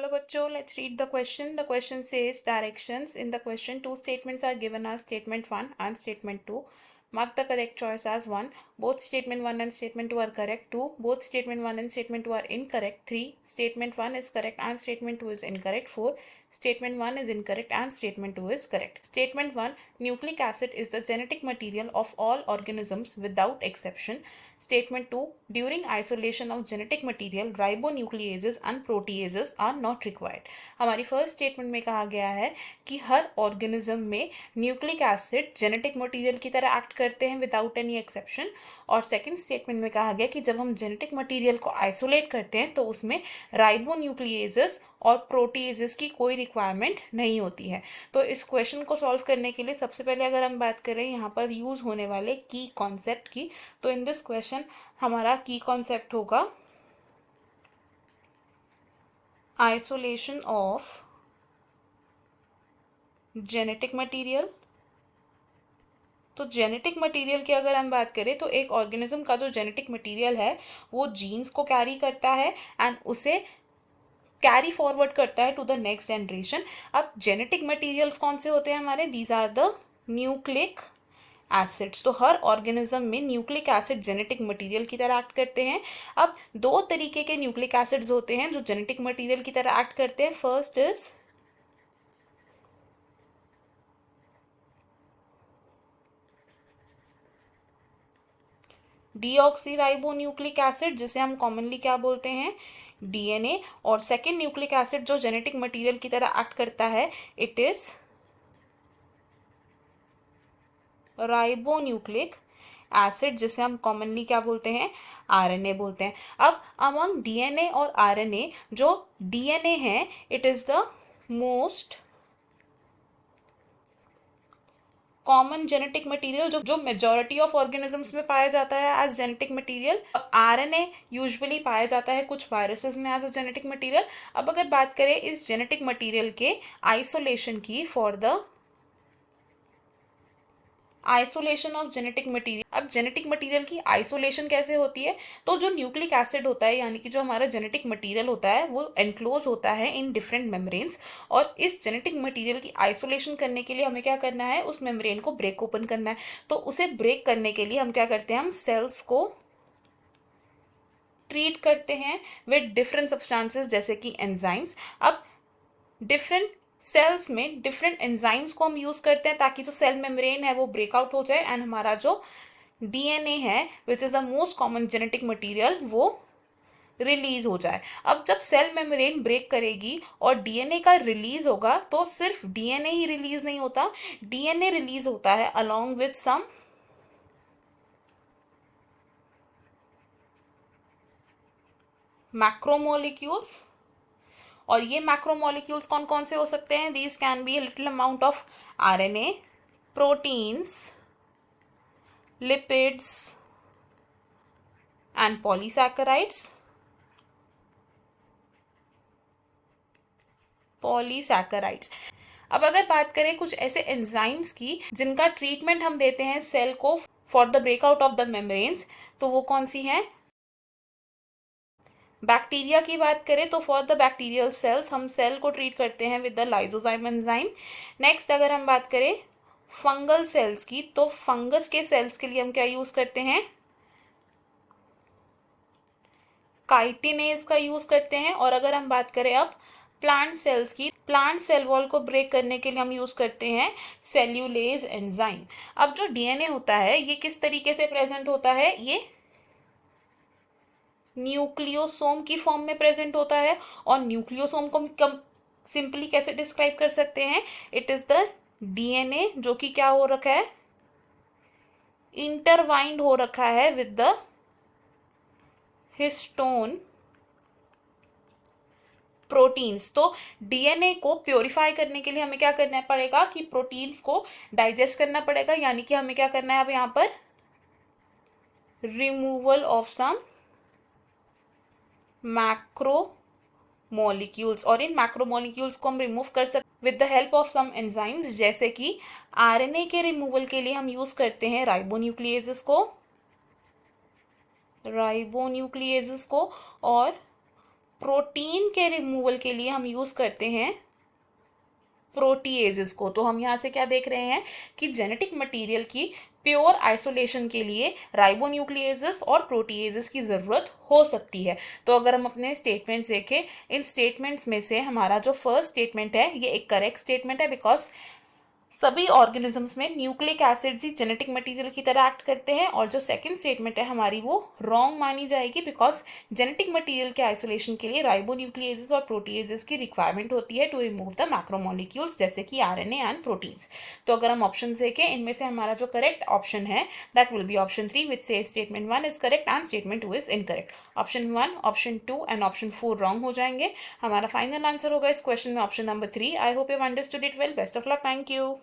चलो बच्चों, let's read the question. The question says directions. In the question, two statements are given as statement 1 and statement 2. Mark the correct choice as 1. Both statement 1 and statement 2 are correct. 2. Both statement 1 and statement 2 are incorrect. 3. Statement 1 is correct and statement 2 is incorrect. 4. Statement 1 is incorrect and statement 2 is correct. Statement 1. Nucleic acid is the genetic material of all organisms without exception. Statement 2. During isolation of genetic material, ribonucleases and proteases are not required. हमारी first statement में कहा गया है कि हर organism में nucleic acid genetic material की तरह act करते हैं विदाउट एनी एक्सेप्शन। और सेकंड स्टेटमेंट में कहा गया कि जब हम जेनेटिक मटेरियल को आइसोलेट करते हैं तो उसमें राइबोन्यूक्लिएजेस और प्रोटीएजेस की कोई रिक्वायरमेंट नहीं होती है। तो इस क्वेश्चन को सॉल्व करने के लिए सबसे पहले अगर हम बात करें यहाँ पर यूज़ होने वाले की कॉन्सेप्ट की, तो इन दिस क्वेश्चन हमारा की कॉन्सेप्ट होगा आइसोलेशन ऑफ जेनेटिक मटेरियल। तो जेनेटिक मटेरियल की अगर हम बात करें तो एक ऑर्गेनिज्म का जो जेनेटिक मटेरियल है वो जीन्स को कैरी करता है एंड उसे कैरी फॉरवर्ड करता है टू द नेक्स्ट जनरेशन। अब जेनेटिक मटेरियल्स कौन से होते हैं हमारे? These are the nucleic acids. तो हर ऑर्गेनिज्म में न्यूक्लिक एसिड जेनेटिक मटेरियल की तरह एक्ट करते हैं। अब दो तरीके के न्यूक्लिक एसिड्स होते हैं जो जेनेटिक मटेरियल की तरह एक्ट करते हैं। फर्स्ट इज डीऑक्सीराइबोन्यूक्लिक एसिड, जिसे हम कॉमनली क्या बोलते हैं? डीएनए। और सेकेंड न्यूक्लिक एसिड जो जेनेटिक मटेरियल की तरह एक्ट करता है, इट इज राइबोन्यूक्लिक एसिड, जिसे हम कॉमनली क्या बोलते हैं? आरएनए बोलते हैं। अब अमंग डीएनए और आरएनए, जो डीएनए है it is the most common genetic material जो मेजॉरिटी ऑफ ऑर्गेनिजम्स में पाया जाता है as genetic material. RNA usually पाया जाता है कुछ वायरसेस में एज अ जेनेटिक मटेरियल। अब अगर बात करें इस जेनेटिक मटेरियल के आइसोलेशन की for the isolation of genetic material, अब जेनेटिक मटेरियल की आइसोलेशन कैसे होती है? तो जो न्यूक्लिक एसिड होता है यानी कि जो हमारा जेनेटिक मटेरियल होता है वो एनक्लोज होता है इन डिफरेंट मेम्ब्रेन्स। और इस जेनेटिक मटेरियल की आइसोलेशन करने के लिए हमें क्या करना है? उस मेम्ब्रेन को ब्रेक ओपन करना है। तो उसे ब्रेक करने के लिए हम क्या करते हैं? हम सेल्स को ट्रीट करते हैं विद डिफरेंट सब्सटेंसेस जैसे कि एंजाइम्स। अब डिफरेंट सेल्स में डिफरेंट एंजाइम्स को हम यूज करते हैं ताकि जो सेल मेम्ब्रेन है वो ब्रेकआउट हो जाए एंड हमारा जो डीएनए है which is the most common genetic material वो रिलीज हो जाए। अब जब सेल मेम्ब्रेन ब्रेक करेगी और डीएनए का रिलीज होगा तो सिर्फ डीएनए ही रिलीज नहीं होता, डीएनए रिलीज होता है अलोंग विथ सम मैक्रोमोलिक्यूल्स। और ये मैक्रोमोलिक्यूल्स कौन कौन से हो सकते हैं? These can be a little amount of RNA, proteins, lipids and polysaccharides. अब अगर बात करें कुछ ऐसे एंजाइम्स की जिनका ट्रीटमेंट हम देते हैं सेल को for the breakout of the membranes, तो वो कौन सी हैं? बैक्टीरिया की बात करें तो फॉर द बैक्टीरियल सेल्स हम सेल को ट्रीट करते हैं with the lysozyme enzyme. Next अगर हम बात करें फंगल सेल्स की तो फंगस के सेल्स के लिए हम क्या यूज करते हैं? काइटिनेज का यूज करते हैं। और अगर हम बात करें अब प्लांट सेल्स की, प्लांट सेल वॉल को ब्रेक करने के लिए हम यूज करते हैं सेल्यूलेज एंजाइम। अब जो डीएनए होता है ये किस तरीके से प्रेजेंट होता है? ये न्यूक्लियोसोम की फॉर्म में प्रेजेंट होता है। और न्यूक्लियोसोम को हम सिंपली कैसे डिस्क्राइब कर सकते हैं? इट इज द डीएनए जो कि क्या हो रखा है? इंटरवाइंड हो रखा है विद द हिस्टोन प्रोटीन्स। तो डीएनए को प्योरीफाई करने के लिए हमें क्या करना पड़ेगा कि प्रोटीन्स को डाइजेस्ट करना पड़ेगा, यानी कि हमें क्या करना है अब यहाँ पर? Removal of some macromolecules. और इन मैक्रोमोलिक्यूल्स को हम रिमूव कर सकते with the help of some enzymes, जैसे कि आरएनए के रिमूवल के लिए हम यूज करते हैं राइबोन्यूक्लिएजेस को, और प्रोटीन के रिमूवल के लिए हम यूज़ करते हैं प्रोटीएजेस को। तो हम यहाँ से क्या देख रहे हैं कि जेनेटिक मटेरियल की प्योर आइसोलेशन के लिए राइबोन्यूक्लिएजेस और प्रोटीएजेस की ज़रूरत हो सकती है। तो अगर हम अपने स्टेटमेंट्स देखें, इन स्टेटमेंट्स में से हमारा जो फर्स्ट स्टेटमेंट है ये एक करेक्ट स्टेटमेंट है, बिकॉज सभी ऑर्गेनिजम्स में न्यूक्लिक एसिड्स ही जेनेटिक मटेरियल की तरह एक्ट करते हैं। और जो सेकंड स्टेटमेंट है हमारी वो रॉन्ग मानी जाएगी, बिकॉज जेनेटिक मटेरियल के आइसोलेशन के लिए राइबोन्यूक्लिएजेस और प्रोटीएजेस की रिक्वायरमेंट होती है टू रिमूव द मैक्रोमोलिक्यूल्स, जैसे कि आरएनए एंड प्रोटीन्स। तो अगर हम ऑप्शन देखें, इनमें से हमारा जो करेक्ट ऑप्शन है that will be option 3, which says statement 1 is correct and statement 2 is incorrect. Option 1, option 2 and option 4 wrong हो जाएंगे। हमारा फाइनल आंसर होगा इस क्वेश्चन में option number 3। I hope you understood it well. Best of luck. Thank you.